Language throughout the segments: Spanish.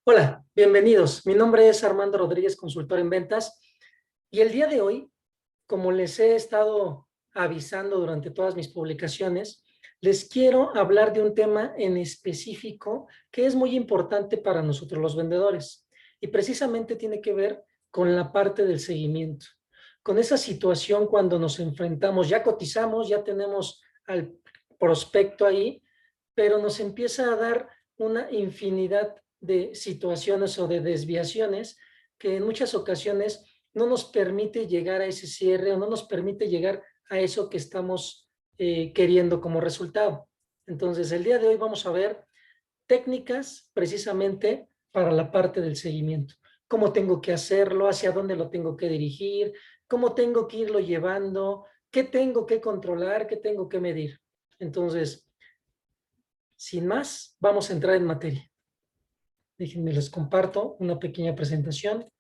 Hola, bienvenidos. Mi nombre es Armando Rodríguez, consultor en ventas. Y el día de hoy, como les he estado avisando durante todas mis publicaciones, les quiero hablar de un tema en específico que es muy importante para nosotros los vendedores. Y precisamente tiene que ver con la parte del seguimiento. Con esa situación cuando nos enfrentamos, ya cotizamos, ya tenemos al prospecto ahí, pero nos empieza a dar una infinidad de situaciones o de desviaciones que en muchas ocasiones no nos permite llegar a ese cierre o no nos permite llegar a eso que estamos queriendo como resultado. Entonces, el día de hoy vamos a ver técnicas precisamente para la parte del seguimiento. Cómo tengo que hacerlo, hacia dónde lo tengo que dirigir, cómo tengo que irlo llevando, qué tengo que controlar, qué tengo que medir. Entonces, sin más, vamos a entrar en materia. Déjenme les comparto una pequeña presentación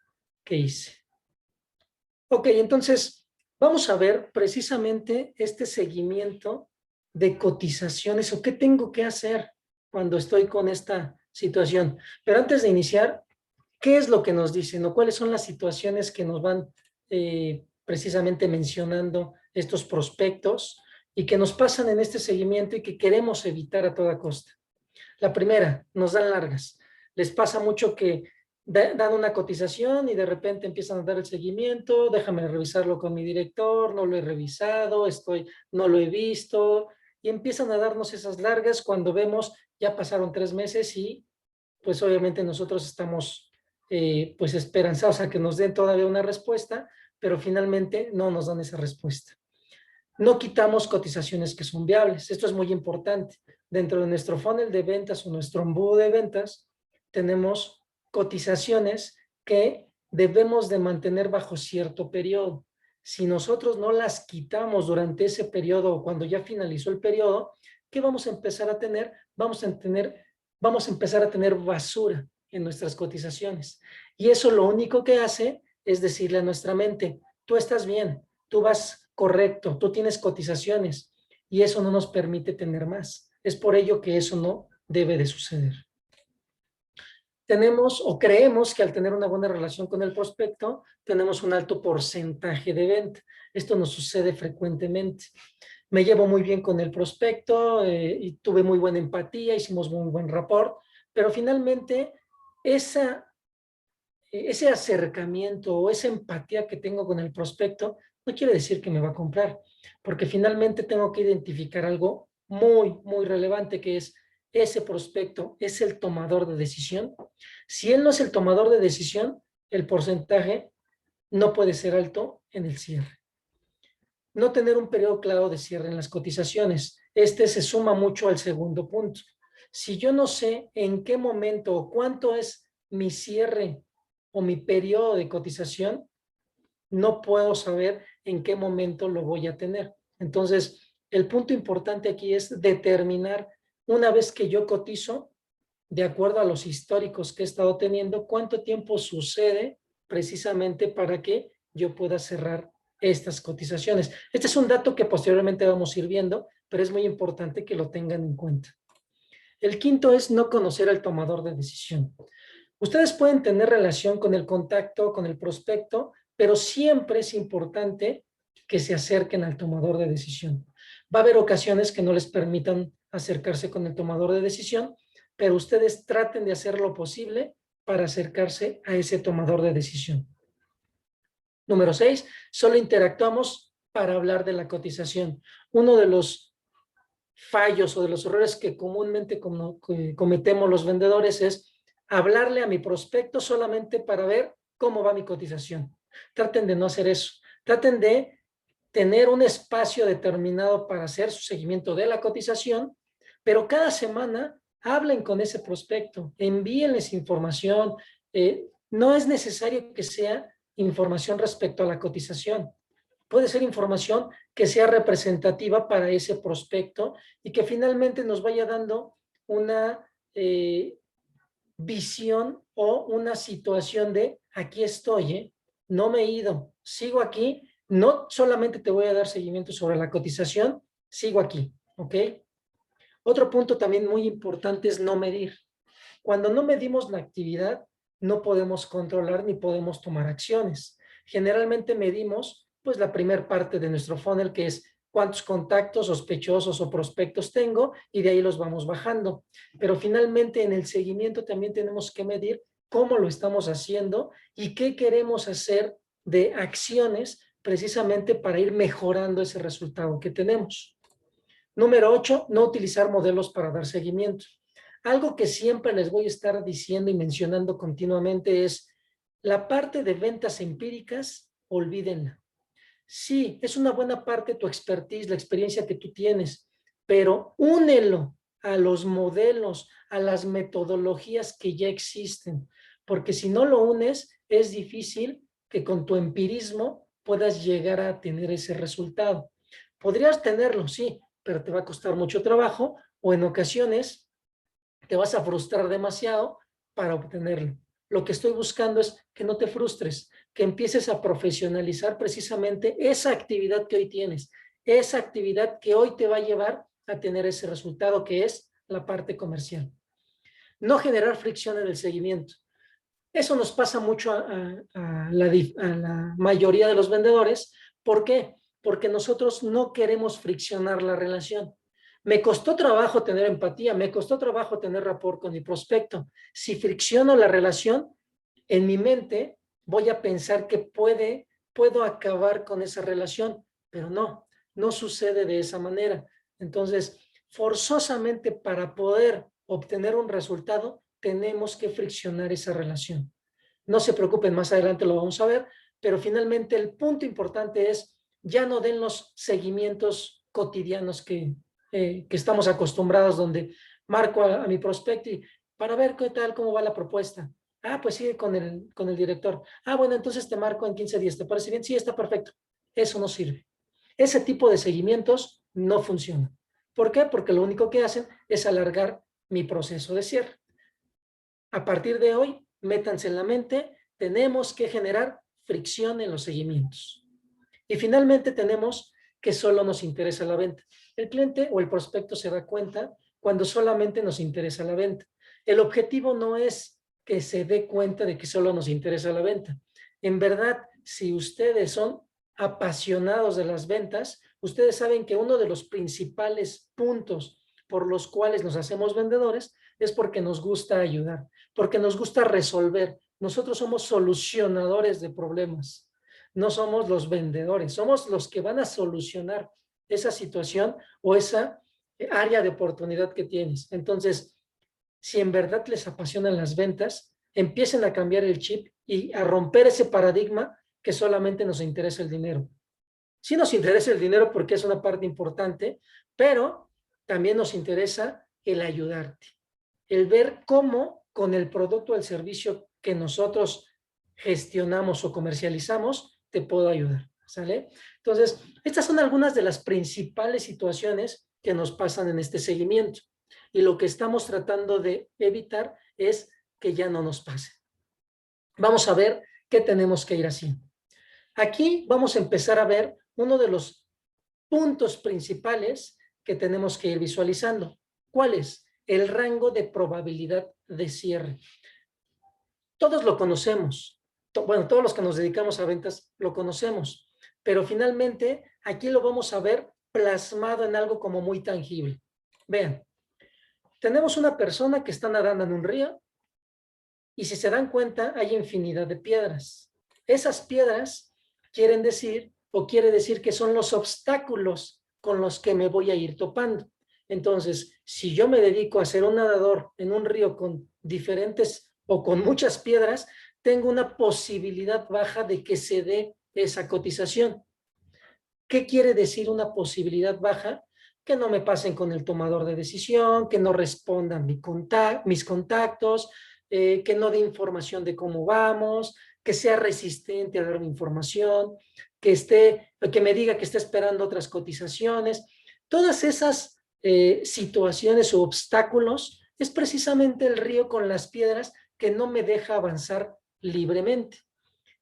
que hice. Ok, entonces vamos a ver precisamente este seguimiento de cotizaciones o qué tengo que hacer cuando estoy con esta situación. Pero antes de iniciar, ¿qué es lo que nos dicen o cuáles son las situaciones que nos van precisamente mencionando estos prospectos y que nos pasan en este seguimiento y que queremos evitar a toda costa? La primera, nos dan largas. Les pasa mucho que dan una cotización y de repente empiezan a dar el seguimiento, déjame revisarlo con mi director, no lo he revisado, no lo he visto, y empiezan a darnos esas largas cuando vemos ya pasaron 3 meses y pues obviamente nosotros estamos pues esperanzados a que nos den todavía una respuesta, pero finalmente no nos dan esa respuesta. No quitamos cotizaciones que son viables. Esto es muy importante. Dentro de nuestro funnel de ventas o nuestro embudo de ventas, tenemos cotizaciones que debemos de mantener bajo cierto periodo. Si nosotros no las quitamos durante ese periodo o cuando ya finalizó el periodo, ¿qué vamos a empezar a tener? Vamos a empezar a tener basura en nuestras cotizaciones. Y eso lo único que hace es decirle a nuestra mente, tú estás bien, tú vas correcto, tú tienes cotizaciones y eso no nos permite tener más. Es por ello que eso no debe de suceder. Tenemos o creemos que al tener una buena relación con el prospecto, tenemos un alto porcentaje de venta. Esto nos sucede frecuentemente. Me llevo muy bien con el prospecto y tuve muy buena empatía, hicimos muy buen rapport, pero finalmente ese acercamiento o esa empatía que tengo con el prospecto no quiere decir que me va a comprar, porque finalmente tengo que identificar algo muy, muy relevante que es ese prospecto, es el tomador de decisión. Si él no es el tomador de decisión, el porcentaje no puede ser alto en el cierre. No tener un periodo claro de cierre en las cotizaciones. Este se suma mucho al segundo punto. Si yo no sé en qué momento o cuánto es mi cierre o mi periodo de cotización, no puedo saber en qué momento lo voy a tener. Entonces, el punto importante aquí es determinar, una vez que yo cotizo, de acuerdo a los históricos que he estado teniendo, cuánto tiempo sucede precisamente para que yo pueda cerrar estas cotizaciones. Este es un dato que posteriormente vamos a ir viendo, pero es muy importante que lo tengan en cuenta. El quinto es no conocer al tomador de decisión. Ustedes pueden tener relación con el contacto, con el prospecto, pero siempre es importante que se acerquen al tomador de decisión. Va a haber ocasiones que no les permitan acercarse con el tomador de decisión, pero ustedes traten de hacer lo posible para acercarse a ese tomador de decisión. Número 6, solo interactuamos para hablar de la cotización. Uno de los fallos o de los errores que comúnmente cometemos los vendedores es hablarle a mi prospecto solamente para ver cómo va mi cotización. Traten de no hacer eso. Traten de tener un espacio determinado para hacer su seguimiento de la cotización, pero cada semana hablen con ese prospecto, envíenles información. No es necesario que sea información respecto a la cotización. Puede ser información que sea representativa para ese prospecto y que finalmente nos vaya dando una visión o una situación de aquí estoy, no me he ido, sigo aquí, no solamente te voy a dar seguimiento sobre la cotización, sigo aquí, ¿ok? Otro punto también muy importante es no medir. Cuando no medimos la actividad, no podemos controlar ni podemos tomar acciones. Generalmente medimos pues la primera parte de nuestro funnel, que es cuántos contactos sospechosos o prospectos tengo, y de ahí los vamos bajando. Pero finalmente en el seguimiento también tenemos que medir cómo lo estamos haciendo y qué queremos hacer de acciones precisamente para ir mejorando ese resultado que tenemos. Número 8, no utilizar modelos para dar seguimiento. Algo que siempre les voy a estar diciendo y mencionando continuamente es la parte de ventas empíricas, olvídenla. Sí, es una buena parte tu expertise, la experiencia que tú tienes, pero únelo a los modelos, a las metodologías que ya existen, porque si no lo unes, es difícil que con tu empirismo puedas llegar a tener ese resultado. Podrías tenerlo, sí, pero te va a costar mucho trabajo o en ocasiones te vas a frustrar demasiado para obtenerlo. Lo que estoy buscando es que no te frustres, que empieces a profesionalizar precisamente esa actividad que hoy tienes, esa actividad que hoy te va a llevar a tener ese resultado que es la parte comercial. No generar fricción en el seguimiento. Eso nos pasa mucho a la mayoría de los vendedores. ¿Por qué? Porque nosotros no queremos friccionar la relación. Me costó trabajo tener empatía, me costó trabajo tener rapport con mi prospecto. Si fricciono la relación, en mi mente voy a pensar que puedo acabar con esa relación, pero no sucede de esa manera. Entonces, forzosamente para poder obtener un resultado, tenemos que friccionar esa relación. No se preocupen, más adelante lo vamos a ver, pero finalmente el punto importante es ya no den los seguimientos cotidianos que estamos acostumbrados, donde marco a mi prospecto y para ver qué tal, cómo va la propuesta. Ah, pues sigue con el director. Ah, bueno, entonces te marco en 15 días. ¿Te parece bien? Sí, está perfecto. Eso no sirve. Ese tipo de seguimientos no funcionan. ¿Por qué? Porque lo único que hacen es alargar mi proceso de cierre. A partir de hoy, métanse en la mente, tenemos que generar fricción en los seguimientos. Y finalmente tenemos que solo nos interesa la venta. El cliente o el prospecto se da cuenta cuando solamente nos interesa la venta. El objetivo no es que se dé cuenta de que solo nos interesa la venta. En verdad, si ustedes son apasionados de las ventas, ustedes saben que uno de los principales puntos por los cuales nos hacemos vendedores es porque nos gusta ayudar, porque nos gusta resolver. Nosotros somos solucionadores de problemas. No somos los vendedores, somos los que van a solucionar esa situación o esa área de oportunidad que tienes. Entonces, si en verdad les apasionan las ventas, empiecen a cambiar el chip y a romper ese paradigma que solamente nos interesa el dinero. Sí nos interesa el dinero porque es una parte importante, pero también nos interesa el ayudarte, el ver cómo con el producto o el servicio que nosotros gestionamos o comercializamos, te puedo ayudar, ¿sale? Entonces, estas son algunas de las principales situaciones que nos pasan en este seguimiento y lo que estamos tratando de evitar es que ya no nos pase. Vamos a ver qué tenemos que ir haciendo. Aquí vamos a empezar a ver uno de los puntos principales que tenemos que ir visualizando. ¿Cuál es? El rango de probabilidad de cierre. Todos lo conocemos. Bueno, todos los que nos dedicamos a ventas lo conocemos, pero finalmente aquí lo vamos a ver plasmado en algo como muy tangible. Vean, tenemos una persona que está nadando en un río y si se dan cuenta hay infinidad de piedras. Esas piedras quieren decir o quiere decir que son los obstáculos con los que me voy a ir topando. Entonces, si yo me dedico a ser un nadador en un río con diferentes o con muchas piedras, tengo una posibilidad baja de que se dé esa cotización. ¿Qué quiere decir una posibilidad baja? Que no me pasen con el tomador de decisión, que no respondan mis contactos, que no dé información de cómo vamos, que sea resistente a darme información, que me diga que está esperando otras cotizaciones. Todas esas situaciones o obstáculos es precisamente el río con las piedras que no me deja avanzar libremente.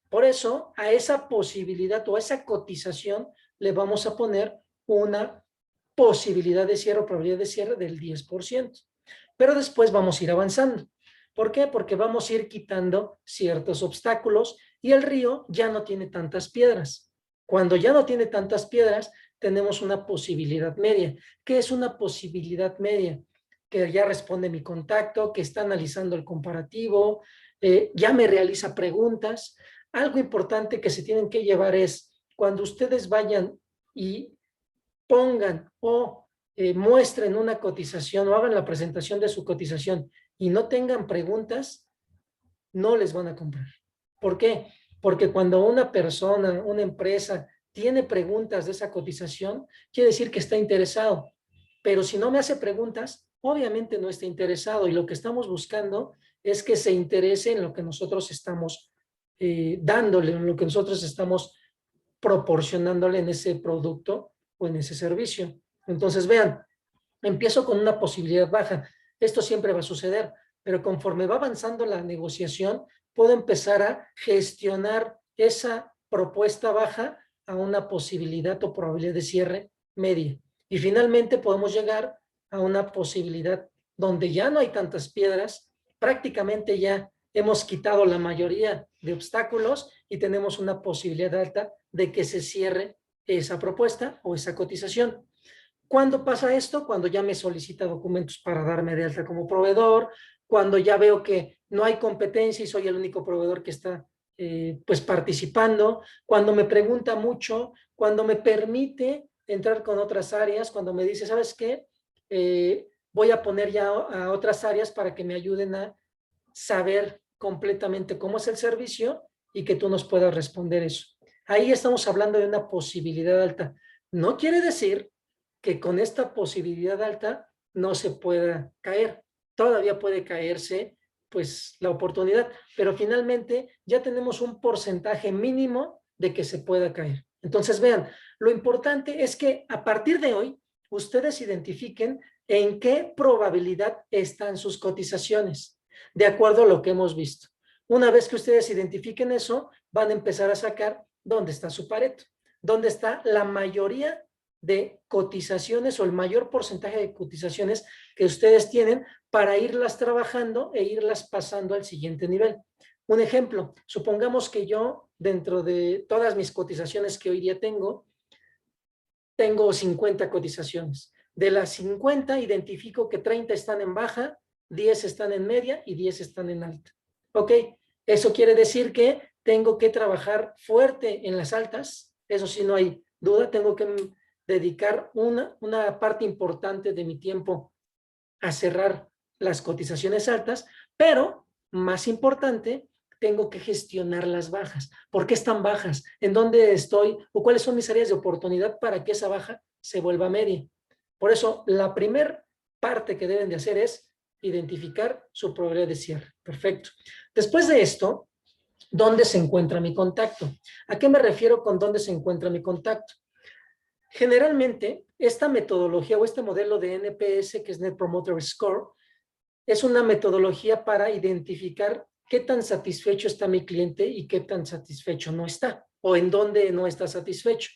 Por eso, a esa posibilidad o a esa cotización le vamos a poner una posibilidad de cierre o probabilidad de cierre del 10%. Pero después vamos a ir avanzando. ¿Por qué? Porque vamos a ir quitando ciertos obstáculos y el río ya no tiene tantas piedras. Cuando ya no tiene tantas piedras, tenemos una posibilidad media. ¿Qué es una posibilidad media? Que ya responde mi contacto, que está analizando el comparativo, ya me realiza preguntas. Algo importante que se tienen que llevar es cuando ustedes vayan y pongan o muestren una cotización o hagan la presentación de su cotización y no tengan preguntas, no les van a comprar. ¿Por qué? Porque cuando una persona, una empresa tiene preguntas de esa cotización, quiere decir que está interesado. Pero si no me hace preguntas, obviamente no está interesado y lo que estamos buscando es que se interese en lo que nosotros estamos dándole, en lo que nosotros estamos proporcionándole en ese producto o en ese servicio. Entonces, vean, empiezo con una posibilidad baja. Esto siempre va a suceder, pero conforme va avanzando la negociación, puedo empezar a gestionar esa propuesta baja a una posibilidad o probabilidad de cierre media. Y finalmente podemos llegar a una posibilidad donde ya no hay tantas piedras, prácticamente ya hemos quitado la mayoría de obstáculos y tenemos una posibilidad alta de que se cierre esa propuesta o esa cotización. ¿Cuándo pasa esto? Cuando ya me solicita documentos para darme de alta como proveedor, cuando ya veo que no hay competencia y soy el único proveedor que está pues participando, cuando me pregunta mucho, cuando me permite entrar con otras áreas, cuando me dice, ¿sabes qué? Voy a poner ya a otras áreas para que me ayuden a saber completamente cómo es el servicio y que tú nos puedas responder eso. Ahí estamos hablando de una posibilidad alta. No quiere decir que con esta posibilidad alta no se pueda caer. Todavía puede caerse pues la oportunidad, pero finalmente ya tenemos un porcentaje mínimo de que se pueda caer. Entonces vean, lo importante es que a partir de hoy ustedes identifiquen en qué probabilidad están sus cotizaciones, de acuerdo a lo que hemos visto. Una vez que ustedes identifiquen eso, van a empezar a sacar dónde está su Pareto, dónde está la mayoría de cotizaciones o el mayor porcentaje de cotizaciones que ustedes tienen para irlas trabajando e irlas pasando al siguiente nivel. Un ejemplo, supongamos que yo dentro de todas mis cotizaciones que hoy día tengo 50 cotizaciones. De las 50 identifico que 30 están en baja, 10 están en media y 10 están en alta. ¿Ok? Eso quiere decir que tengo que trabajar fuerte en las altas. Eso sí, no hay duda. Tengo que dedicar una parte importante de mi tiempo a cerrar las cotizaciones altas, pero más importante, tengo que gestionar las bajas. ¿Por qué están bajas? ¿En dónde estoy? ¿O cuáles son mis áreas de oportunidad para que esa baja se vuelva media? Por eso, la primera parte que deben de hacer es identificar su probabilidad de cierre. Perfecto. Después de esto, ¿dónde se encuentra mi contacto? ¿A qué me refiero con dónde se encuentra mi contacto? Generalmente, esta metodología o este modelo de NPS, que es Net Promoter Score, es una metodología para identificar qué tan satisfecho está mi cliente y qué tan satisfecho no está, o en dónde no está satisfecho.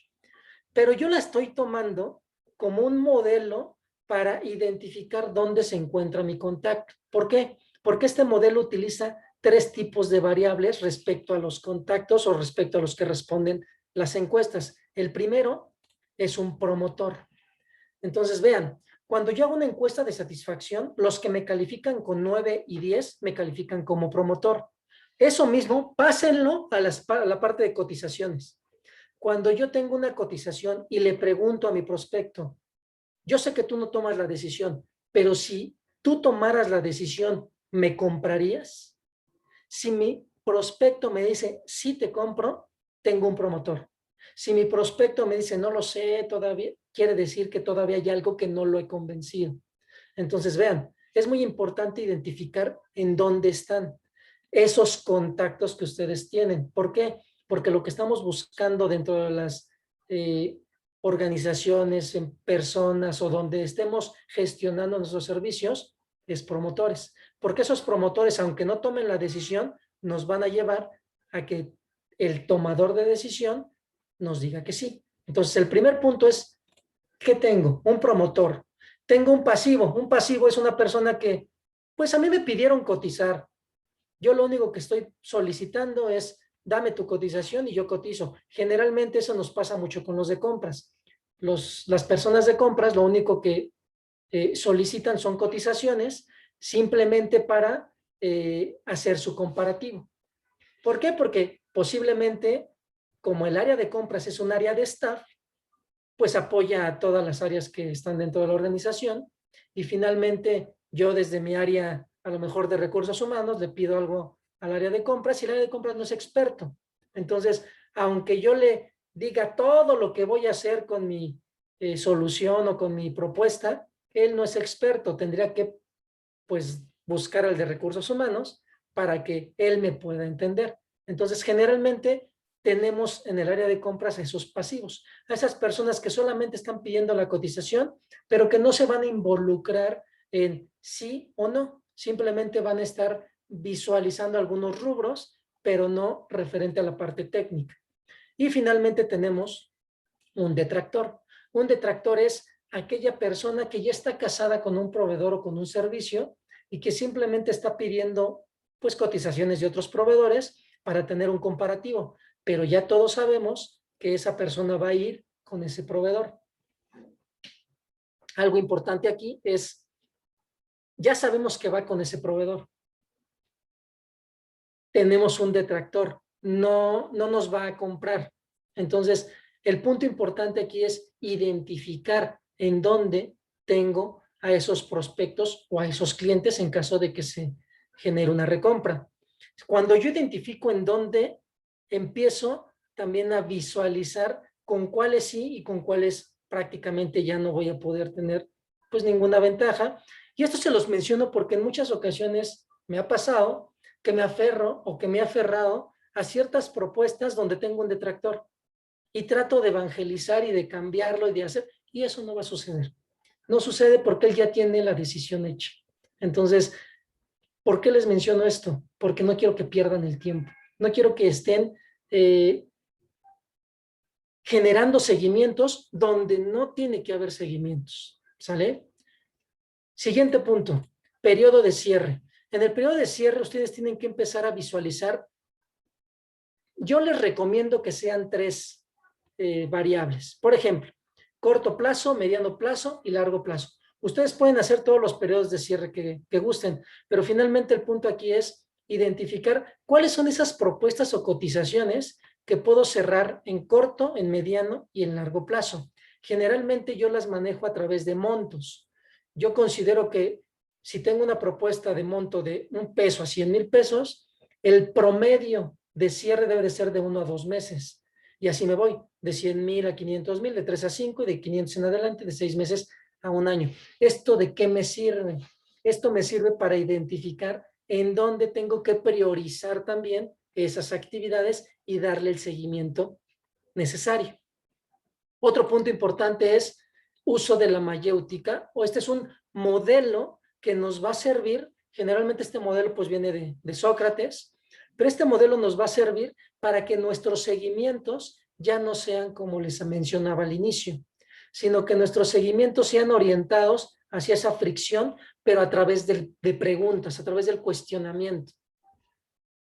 Pero yo la estoy tomando como un modelo para identificar dónde se encuentra mi contacto. ¿Por qué? Porque este modelo utiliza 3 tipos de variables respecto a los contactos o respecto a los que responden las encuestas. El primero es un promotor. Entonces, vean, cuando yo hago una encuesta de satisfacción, los que me califican con 9 y 10 me califican como promotor. Eso mismo, pásenlo a la parte de cotizaciones. Cuando yo tengo una cotización y le pregunto a mi prospecto, yo sé que tú no tomas la decisión, pero si tú tomaras la decisión, ¿me comprarías? Si mi prospecto me dice, sí te compro, tengo un promotor. Si mi prospecto me dice, no lo sé todavía, quiere decir que todavía hay algo que no lo he convencido. Entonces, vean, es muy importante identificar en dónde están esos contactos que ustedes tienen. ¿Por qué? Porque lo que estamos buscando dentro de las organizaciones, en personas o donde estemos gestionando nuestros servicios es promotores. Porque esos promotores, aunque no tomen la decisión, nos van a llevar a que el tomador de decisión nos diga que sí. Entonces, el primer punto es, ¿qué tengo? Un promotor. Tengo un pasivo. Un pasivo es una persona que Pues a mí me pidieron cotizar. Yo lo único que estoy solicitando es, dame tu cotización y yo cotizo. Generalmente eso nos pasa mucho con los de compras. Las personas de compras lo único que solicitan son cotizaciones simplemente para hacer su comparativo. ¿Por qué? Porque posiblemente, como el área de compras es un área de staff, pues apoya a todas las áreas que están dentro de la organización y finalmente yo desde mi área, a lo mejor de recursos humanos, le pido algo al área de compras y el área de compras no es experto. Entonces, aunque yo le diga todo lo que voy a hacer con mi solución o con mi propuesta, él no es experto, tendría que pues buscar al de recursos humanos para que él me pueda entender. Entonces, generalmente tenemos en el área de compras a esos pasivos, a esas personas que solamente están pidiendo la cotización, pero que no se van a involucrar en sí o no, simplemente van a estar visualizando algunos rubros, pero no referente a la parte técnica. Y finalmente tenemos un detractor. Un detractor es aquella persona que ya está casada con un proveedor o con un servicio y que simplemente está pidiendo pues cotizaciones de otros proveedores para tener un comparativo, pero ya todos sabemos que esa persona va a ir con ese proveedor. Algo importante aquí es, ya sabemos que va con ese proveedor. Tenemos un detractor, no nos va a comprar. Entonces, el punto importante aquí es identificar en dónde tengo a esos prospectos o a esos clientes en caso de que se genere una recompra. Cuando yo identifico en dónde, empiezo también a visualizar con cuáles sí y con cuáles prácticamente ya no voy a poder tener pues ninguna ventaja. Y esto se los menciono porque en muchas ocasiones me ha pasado que me aferro o que me he aferrado a ciertas propuestas donde tengo un detractor y trato de evangelizar y de cambiarlo y de hacer, y eso no va a suceder. No sucede porque él ya tiene la decisión hecha. Entonces, ¿por qué les menciono esto? Porque no quiero que pierdan el tiempo. No quiero que estén generando seguimientos donde no tiene que haber seguimientos. ¿Sale? Siguiente punto, periodo de cierre. En el periodo de cierre ustedes tienen que empezar a visualizar. Yo les recomiendo que sean tres variables. Por ejemplo, corto plazo, mediano plazo y largo plazo. Ustedes pueden hacer todos los periodos de cierre que gusten, pero finalmente el punto aquí es identificar cuáles son esas propuestas o cotizaciones que puedo cerrar en corto, en mediano y en largo plazo. Generalmente yo las manejo a través de montos. Yo considero que si tengo una propuesta de monto de $1 a 100,000 pesos, el promedio de cierre debe de ser de 1 a 2 meses. Y así me voy, de 100,000 a 500,000, de 3 a 5 y de 500 en adelante, de 6 meses a un año. ¿Esto de qué me sirve? Esto me sirve para identificar en dónde tengo que priorizar también esas actividades y darle el seguimiento necesario. Otro punto importante es uso de la mayéutica, o este es un modelo que nos va a servir, generalmente este modelo pues viene de Sócrates, pero este modelo nos va a servir para que nuestros seguimientos ya no sean como les mencionaba al inicio, sino que nuestros seguimientos sean orientados hacia esa fricción, pero a través de preguntas, a través del cuestionamiento.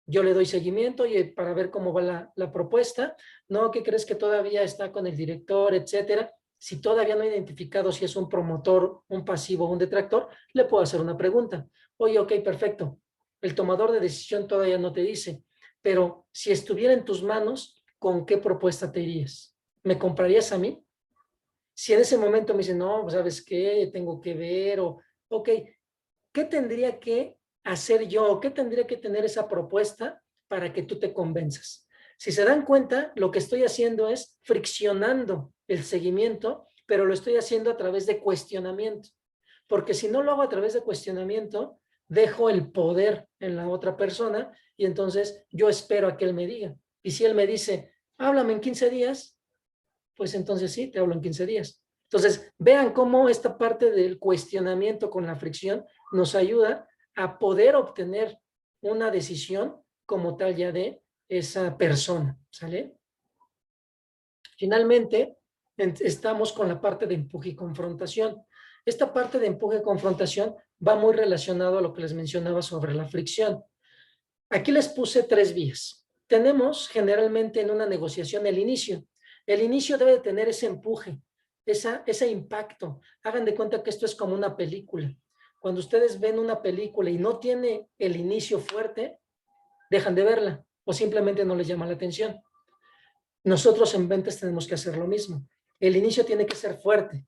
Yo le doy seguimiento y para ver cómo va la propuesta. No, ¿qué crees que todavía está con el director, etcétera? Si todavía no he identificado si es un promotor, un pasivo o un detractor, le puedo hacer una pregunta. Oye, ok, perfecto. El tomador de decisión todavía no te dice, pero si estuviera en tus manos, ¿con qué propuesta te irías? ¿Me comprarías a mí? Si en ese momento me dice, no, pues, ¿sabes qué? Tengo que ver, o, ok, ¿qué tendría que hacer yo? ¿Qué tendría que tener esa propuesta para que tú te convenzas? Si se dan cuenta, lo que estoy haciendo es friccionando el seguimiento, pero lo estoy haciendo a través de cuestionamiento. Porque si no lo hago a través de cuestionamiento, dejo el poder en la otra persona y entonces yo espero a que él me diga. Y si él me dice, háblame en 15 días, pues entonces sí, te hablo en 15 días. Entonces, vean cómo esta parte del cuestionamiento con la fricción nos ayuda a poder obtener una decisión como tal ya de esa persona, ¿sale? Finalmente, estamos con la parte de empuje y confrontación. Esta parte de empuje-confrontación va muy relacionado a lo que les mencionaba sobre la fricción. Aquí les puse 3 vías. Tenemos generalmente en una negociación el inicio. El inicio debe de tener ese empuje, ese impacto. Hagan de cuenta que esto es como una película. Cuando ustedes ven una película y no tiene el inicio fuerte, dejan de verla o simplemente no les llama la atención. Nosotros en ventas tenemos que hacer lo mismo. El inicio tiene que ser fuerte.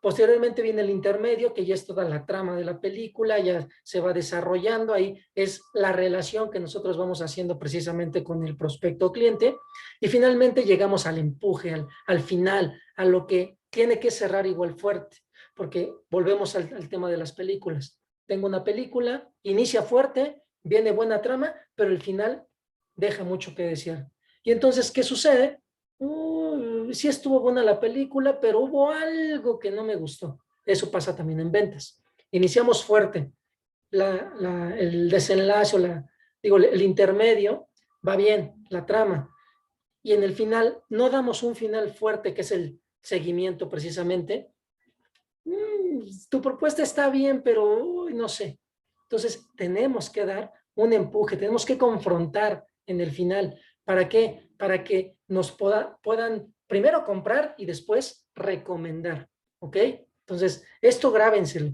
Posteriormente viene el intermedio, que ya es toda la trama de la película, ya se va desarrollando, ahí es la relación que nosotros vamos haciendo precisamente con el prospecto cliente, y finalmente llegamos al empuje, al final, a lo que tiene que cerrar igual fuerte, porque volvemos al tema de las películas. Tengo una película, inicia fuerte, viene buena trama, pero el final deja mucho que desear. Y entonces, ¿qué sucede? Sí estuvo buena la película, pero hubo algo que no me gustó. Eso pasa también en ventas. Iniciamos fuerte. El desenlace, el intermedio va bien, la trama. Y en el final, no damos un final fuerte, que es el seguimiento precisamente. Tu propuesta está bien, pero no sé. Entonces, tenemos que dar un empuje, tenemos que confrontar en el final. ¿Para qué? Para que nos puedan primero comprar y después recomendar. ¿Ok? Entonces, esto grábenselo.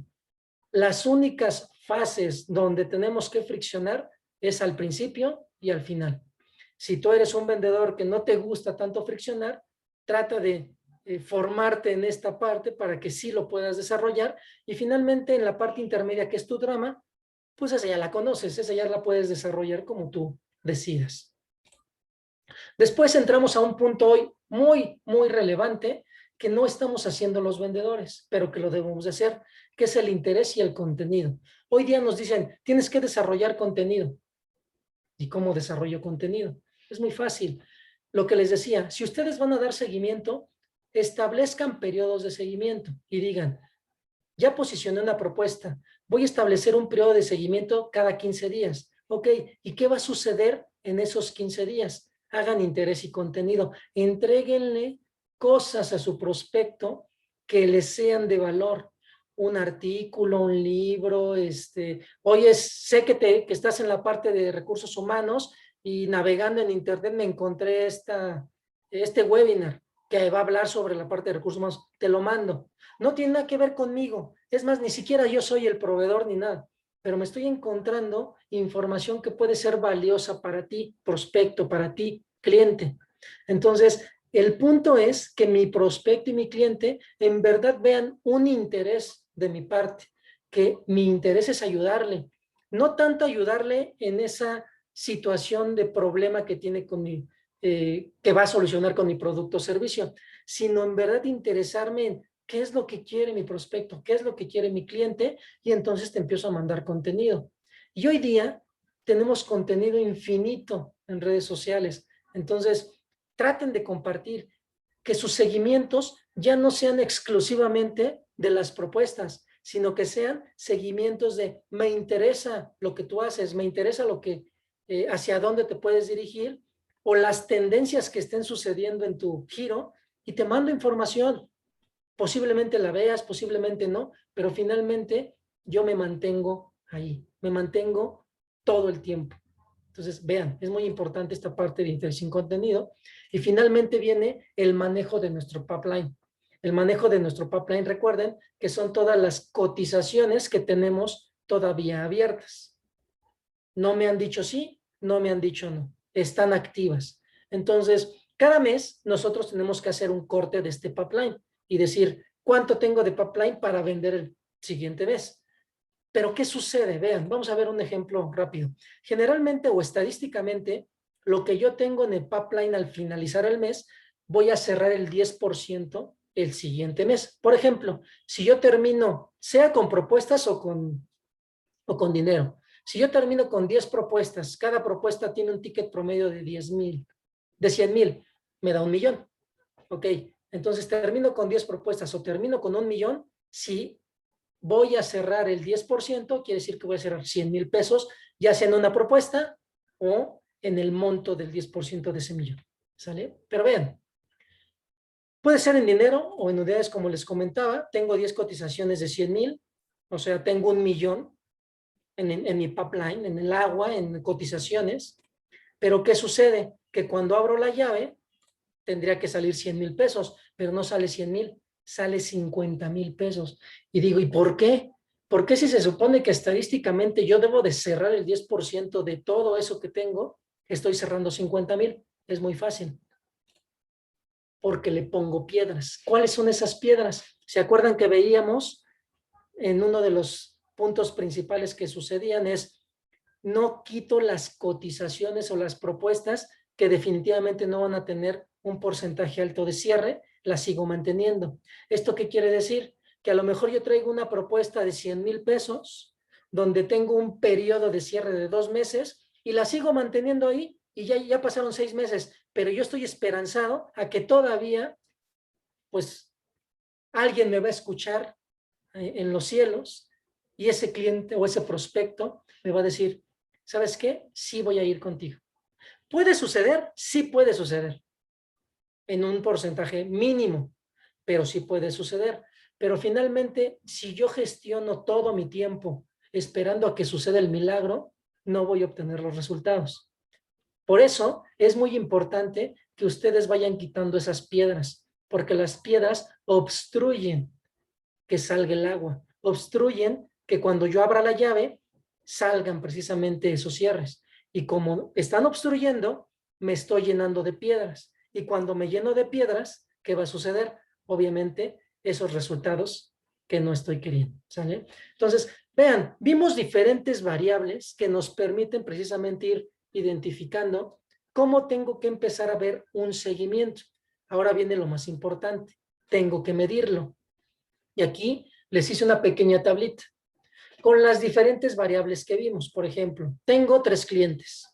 Las únicas fases donde tenemos que friccionar es al principio y al final. Si tú eres un vendedor que no te gusta tanto friccionar, trata de formarte en esta parte para que sí lo puedas desarrollar, y finalmente en la parte intermedia, que es tu drama, pues esa ya la conoces, esa ya la puedes desarrollar como tú decidas. Después entramos a un punto hoy muy relevante que no estamos haciendo los vendedores, pero que lo debemos de hacer, que es el interés y el contenido. Hoy día nos dicen, tienes que desarrollar contenido. ¿Y cómo desarrollo contenido? Es muy fácil. Lo que les decía, si ustedes van a dar seguimiento, establezcan periodos de seguimiento y digan, ya posicioné una propuesta, voy a establecer un periodo de seguimiento cada 15 días. Ok, ¿y qué va a suceder en esos 15 días? Hagan interés y contenido. Entréguenle cosas a su prospecto que les sean de valor. Un artículo, un libro, oye, sé que estás en la parte de recursos humanos y navegando en internet me encontré este webinar que va a hablar sobre la parte de recursos humanos. Te lo mando. No tiene nada que ver conmigo. Es más, ni siquiera yo soy el proveedor ni nada, pero me estoy encontrando información que puede ser valiosa para ti, prospecto, para ti, cliente. Entonces, el punto es que mi prospecto y mi cliente en verdad vean un interés de mi parte, que mi interés es ayudarle, no tanto ayudarle en esa situación de problema que tiene con que va a solucionar con mi producto o servicio, sino en verdad interesarme en qué es lo que quiere mi prospecto, qué es lo que quiere mi cliente, y entonces te empiezo a mandar contenido. Y hoy día tenemos contenido infinito en redes sociales. Entonces, traten de compartir, que sus seguimientos ya no sean exclusivamente de las propuestas, sino que sean seguimientos de me interesa lo que tú haces, me interesa lo que, hacia dónde te puedes dirigir, o las tendencias que estén sucediendo en tu giro, y te mando información. Posiblemente la veas, posiblemente no, pero finalmente yo me mantengo ahí, me mantengo todo el tiempo. Entonces, vean, es muy importante esta parte de interés sin contenido. Y finalmente viene el manejo de nuestro pipeline. El manejo de nuestro pipeline, recuerden que son todas las cotizaciones que tenemos todavía abiertas. No me han dicho sí, no me han dicho no. Están activas. Entonces, cada mes nosotros tenemos que hacer un corte de este pipeline y decir cuánto tengo de pipeline para vender el siguiente mes. Pero ¿qué sucede? Vean, vamos a ver un ejemplo rápido. Generalmente o estadísticamente, lo que yo tengo en el pipeline al finalizar el mes, voy a cerrar el 10% el siguiente mes. Por ejemplo, si yo termino, sea con propuestas o con dinero, si yo termino con 10 propuestas, cada propuesta tiene un ticket promedio de 10,000, de 100,000, me da 1,000,000. Ok, entonces termino con 10 propuestas o termino con 1,000,000, si voy a cerrar el 10%, quiere decir que voy a cerrar 100,000 pesos, ya sea en una propuesta o en el monto del 10% de ese millón. ¿Sale? Pero vean, Puede ser en dinero o en unidades, como les comentaba. Tengo 10 cotizaciones de 100,000, o sea, tengo 1,000,000 en mi pipeline, en el agua, en cotizaciones. Pero ¿qué sucede? Que cuando abro la llave, tendría que salir 100,000 pesos, pero no sale 100,000, sale 50,000 pesos. Y digo, ¿y por qué? ¿Por qué si se supone que estadísticamente yo debo de cerrar el 10% de todo eso que tengo, estoy cerrando 50,000? Es muy fácil. Porque le pongo piedras. ¿Cuáles son esas piedras? ¿Se acuerdan que veíamos en uno de los puntos principales que sucedían? Es, no quito las cotizaciones o las propuestas que definitivamente no van a tener un porcentaje alto de cierre, las sigo manteniendo. ¿Esto qué quiere decir? Que a lo mejor yo traigo una propuesta de 100,000 pesos, donde tengo un periodo de cierre de 2 meses y la sigo manteniendo ahí y ya pasaron 6 meses, pero yo estoy esperanzado a que todavía, pues, alguien me va a escuchar en los cielos y ese cliente o ese prospecto me va a decir, ¿sabes qué? Sí voy a ir contigo. ¿Puede suceder? Sí puede suceder. En un porcentaje mínimo, pero sí puede suceder. Pero finalmente, si yo gestiono todo mi tiempo esperando a que suceda el milagro, no voy a obtener los resultados. Por eso es muy importante que ustedes vayan quitando esas piedras, porque las piedras obstruyen que salga el agua, obstruyen que cuando yo abra la llave salgan precisamente esos cierres. Y como están obstruyendo, me estoy llenando de piedras. Y cuando me lleno de piedras, ¿qué va a suceder? Obviamente, esos resultados que no estoy queriendo, ¿sale? Entonces, vean, vimos diferentes variables que nos permiten precisamente ir identificando cómo tengo que empezar a ver un seguimiento. Ahora viene lo más importante, tengo que medirlo. Y aquí les hice una pequeña tablita con las diferentes variables que vimos. Por ejemplo, tengo 3 clientes,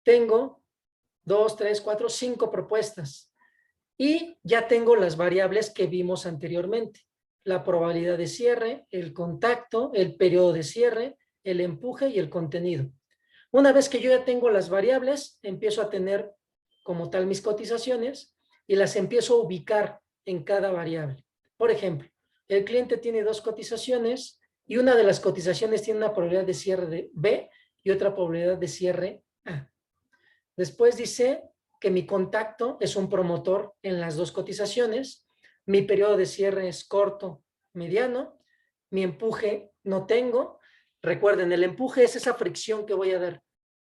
tengo 2, 3, 4, 5 propuestas y ya tengo las variables que vimos anteriormente. La probabilidad de cierre, el contacto, el periodo de cierre, el empuje y el contenido. Una vez que yo ya tengo las variables, empiezo a tener como tal mis cotizaciones y las empiezo a ubicar en cada variable. Por ejemplo, el cliente tiene 2 cotizaciones y una de las cotizaciones tiene una probabilidad de cierre de B y otra probabilidad de cierre A. Después dice que mi contacto es un promotor en las 2 cotizaciones, mi periodo de cierre es corto, mediano, mi empuje no tengo. Recuerden, el empuje es esa fricción que voy a dar.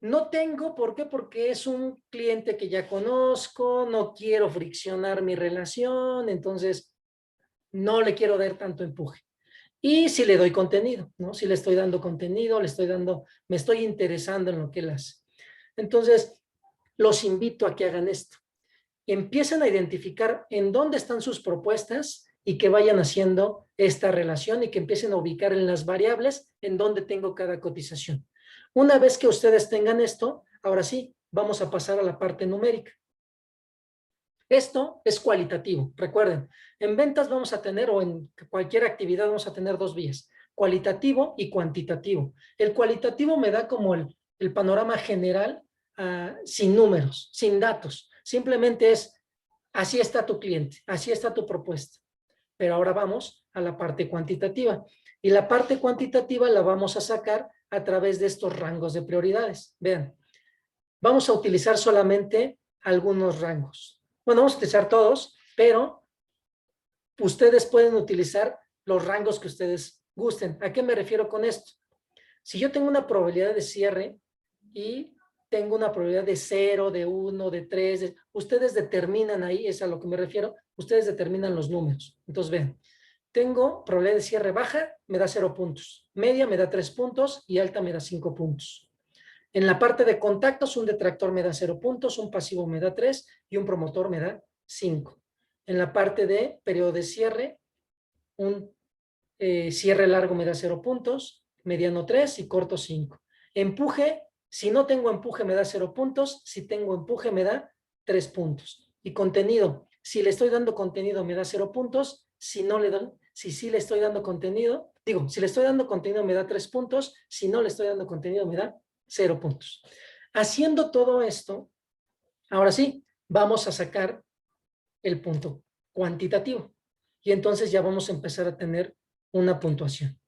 No tengo, ¿por qué? Porque es un cliente que ya conozco, no quiero friccionar mi relación, entonces no le quiero dar tanto empuje. Y si le doy contenido, ¿no? Si le estoy dando contenido, me estoy interesando en lo que él hace. Entonces, los invito a que hagan esto. Empiecen a identificar en dónde están sus propuestas y que vayan haciendo esta relación y que empiecen a ubicar en las variables en dónde tengo cada cotización. Una vez que ustedes tengan esto, ahora sí, vamos a pasar a la parte numérica. Esto es cualitativo. Recuerden, en ventas vamos a tener, o en cualquier actividad vamos a tener 2 vías, cualitativo y cuantitativo. El cualitativo me da como el panorama general sin números, sin datos. Simplemente es, así está tu cliente, así está tu propuesta. Pero ahora vamos a la parte cuantitativa. Y la parte cuantitativa la vamos a sacar a través de estos rangos de prioridades. Vean, vamos a utilizar solamente algunos rangos. Bueno, vamos a utilizar todos, pero ustedes pueden utilizar los rangos que ustedes gusten. ¿A qué me refiero con esto? Si yo tengo una probabilidad de cierre y tengo una probabilidad de 0, de 1, de 3, ustedes determinan ahí, es a lo que me refiero, ustedes determinan los números. Entonces, vean, tengo probabilidad de cierre baja, me da 0 puntos, media me da 3 puntos y alta me da 5 puntos. En la parte de contactos, un detractor me da 0 puntos, un pasivo me da 3 y un promotor me da 5. En la parte de periodo de cierre, un cierre largo me da 0 puntos, mediano 3 y corto 5. Empuje, si no tengo empuje me da 0 puntos, si tengo empuje me da 3 puntos. Y contenido, si le estoy dando contenido me da 0 puntos, si no le doy, si sí le estoy dando contenido, digo, si le estoy dando contenido me da 3 puntos, si no le estoy dando contenido me da 0 puntos. Haciendo todo esto, ahora sí, vamos a sacar el punto cuantitativo. Y entonces ya vamos a empezar a tener una puntuación.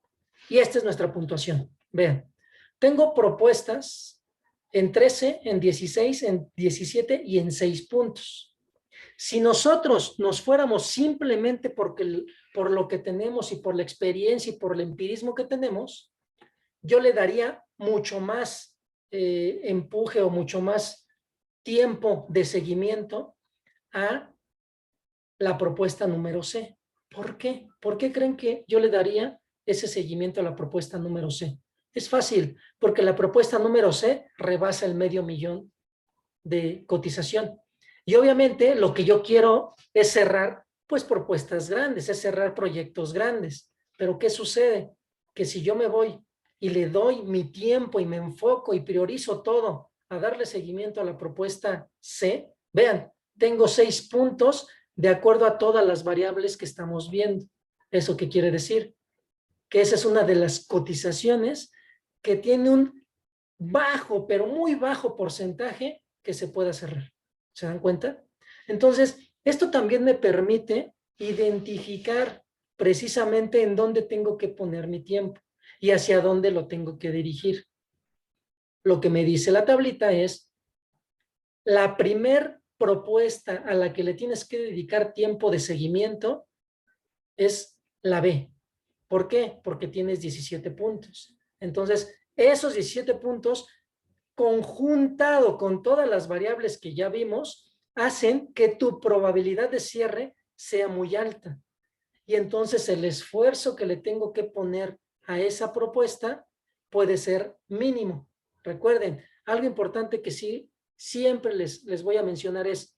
Y esta es nuestra puntuación. Vean, tengo propuestas en 13, en 16, en 17 y en 6 puntos. Si nosotros nos fuéramos simplemente por lo que tenemos y por la experiencia y por el empirismo que tenemos, yo le daría mucho más empuje o mucho más tiempo de seguimiento a la propuesta número C. ¿Por qué? ¿Por qué creen que yo le daría ese seguimiento a la propuesta número C? Es fácil, porque la propuesta número C rebasa el $500,000 de cotización. Y obviamente lo que yo quiero es cerrar, pues, propuestas grandes, es cerrar proyectos grandes. Pero ¿qué sucede? Que si yo me voy y le doy mi tiempo y me enfoco y priorizo todo a darle seguimiento a la propuesta C, vean, tengo 6 puntos de acuerdo a todas las variables que estamos viendo. ¿Eso qué quiere decir? Que esa es una de las cotizaciones que tiene un bajo, pero muy bajo porcentaje que se pueda cerrar. ¿Se dan cuenta? Entonces, esto también me permite identificar precisamente en dónde tengo que poner mi tiempo y hacia dónde lo tengo que dirigir. Lo que me dice la tablita es la primer propuesta a la que le tienes que dedicar tiempo de seguimiento es la B. ¿Por qué? Porque tienes 17 puntos. Entonces, esos 17 puntos, conjuntado con todas las variables que ya vimos, hacen que tu probabilidad de cierre sea muy alta. Y entonces el esfuerzo que le tengo que poner a esa propuesta puede ser mínimo. Recuerden, algo importante que sí siempre les voy a mencionar es,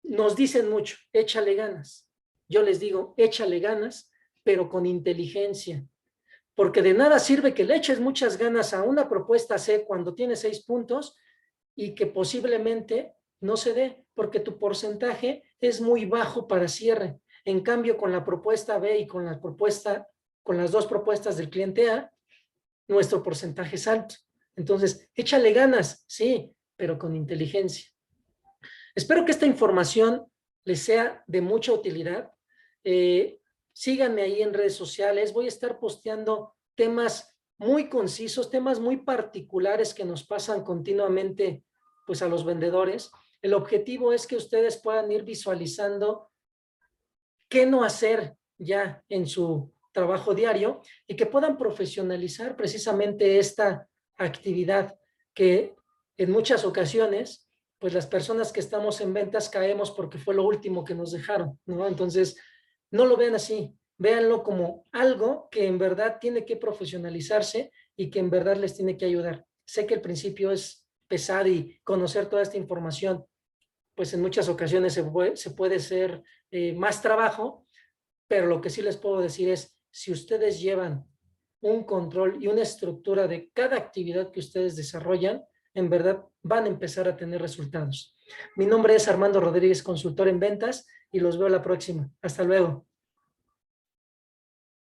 nos dicen mucho, échale ganas. Yo les digo, échale ganas, pero con inteligencia. Porque de nada sirve que le eches muchas ganas a una propuesta C cuando tiene 6 puntos y que posiblemente no se dé, porque tu porcentaje es muy bajo para cierre. En cambio, con la propuesta B y con las dos propuestas del cliente A, nuestro porcentaje es alto. Entonces, échale ganas, sí, pero con inteligencia. Espero que esta información les sea de mucha utilidad. Síganme ahí en redes sociales. Voy a estar posteando temas muy concisos, temas muy particulares que nos pasan continuamente, pues, a los vendedores. El objetivo es que ustedes puedan ir visualizando qué no hacer ya en su trabajo diario y que puedan profesionalizar precisamente esta actividad que en muchas ocasiones, pues las personas que estamos en ventas caemos porque fue lo último que nos dejaron, ¿no? Entonces, no lo vean así, véanlo como algo que en verdad tiene que profesionalizarse y que en verdad les tiene que ayudar. Sé que el principio es pesado y conocer toda esta información, pues en muchas ocasiones se puede ser más trabajo, pero lo que sí les puedo decir es, si ustedes llevan un control y una estructura de cada actividad que ustedes desarrollan, en verdad van a empezar a tener resultados. Mi nombre es Armando Rodríguez, consultor en ventas, y los veo la próxima. Hasta luego.